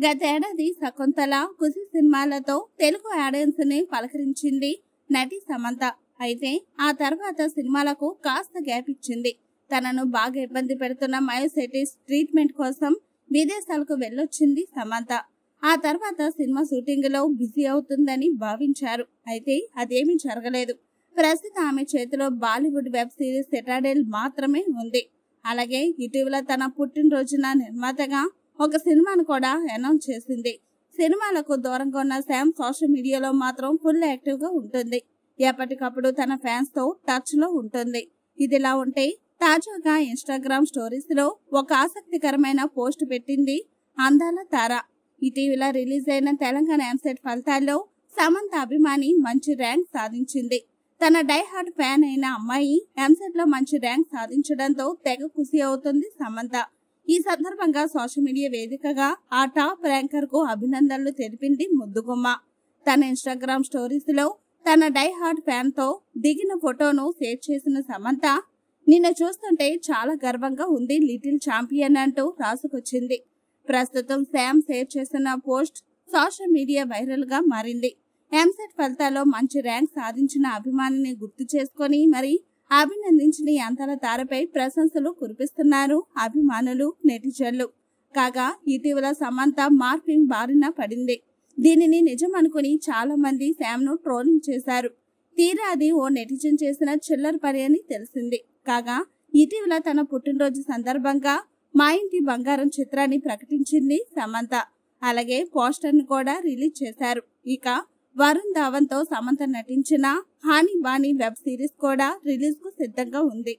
గతేడాది శకుంతల, ఖుషి సినిమాలతో తెలుగు ఆడియన్స్ ని పలకరించింది నటి సమంత. అయితే ఆ తర్వాత సినిమాలకు కాస్త గ్యాప్ ఇచ్చింది. తనను బాగా ఇబ్బంది పెడుతున్న మయోసైటిస్ ట్రీట్మెంట్ కోసం విదేశాలకు వెళ్ళొచ్చింది సమంత. ఆ తర్వాత సినిమా షూటింగ్ లో బిజీ అవుతుందని భావించారు. అయితే అదేమీ జరగలేదు. ప్రస్తుతం ఆమె చేతిలో బాలీవుడ్ వెబ్ సిరీస్ సిటాడెల్ మాత్రమే ఉంది. అలాగే ఇటీవల తన పుట్టినరోజున నిర్మాతగా ఒక సినిమాను కూడా అనౌన్స్ చేసింది. సినిమాలకు దూరంగా ఉన్న శామ్ సోషల్ మీడియాలో మాత్రం ఫుల్ యాక్టివ్ గా ఉంటుంది. ఎప్పటికప్పుడు తన ఫ్యాన్స్ తో టచ్ లో ఉంటుంది. ఇదిలా ఉంటే తాజాగా ఇన్స్టాగ్రామ్ స్టోరీస్ లో ఒక ఆసక్తికరమైన పోస్ట్ పెట్టింది అందాల తార. ఇటీవల రిలీజ్ అయిన తెలంగాణ ఎంసెట్ ఫలితాల్లో సమంత అభిమాని మంచి ర్యాంక్ సాధించింది. తన డైహార్డ్ ఫ్యాన్ అయిన అమ్మాయి ఎంసెట్ లో మంచి ర్యాంక్ సాధించడంతో తెగ ఖుషి అవుతుంది సమంత. ఈ సందర్భంగా సోషల్ మీడియా వేదికగా ఆ టాప్ ర్యాంకర్ కు అభినందనలు తెలిపింది ముద్దుగుమ్మ. తన ఇన్స్టాగ్రామ్ స్టోరీస్ లో తన డైహార్డ్ ఫ్యాన్ తో దిగిన ఫోటోను షేర్ చేసిన సమంత, నిన్ను చూస్తుంటే చాలా గర్వంగా ఉంది లిటిల్ ఛాంపియన్ అంటూ రాసుకొచ్చింది. ప్రస్తుతం శామ్ షేర్ చేసిన పోస్ట్ సోషల్ మీడియా వైరల్ గా మారింది. ఎంసెట్ ఫలితాల్లో మంచి ర్యాంక్ సాధించిన అభిమానిని గుర్తు చేసుకుని మరి అభినందించిన అందాల తారపై ప్రశంసలు కురిపిస్తున్నారు అభిమానులు, నెటిజన్లు. కాగా ఇటీవల సమంత మార్ఫింగ్ బారిన పడింది. దీనిని నిజం అనుకుని చాలా మంది శామ్ ను ట్రోలింగ్ చేశారు. తీరా అది ఓ నెటిజన్ చేసిన చిల్లర పని అని తెలిసింది. కాగా ఇటీవల తన పుట్టినరోజు సందర్భంగా మా ఇంటి బంగారం చిత్రాన్ని ప్రకటించింది సమంత. అలాగే పోస్టర్ ను కూడా రిలీజ్ చేశారు. ఇక వరుణ్ ధావన్ తో సమంత నటించిన హానీ బానీ వెబ్ సిరీస్ కూడా రిలీజ్ కు సిద్ధంగా ఉంది.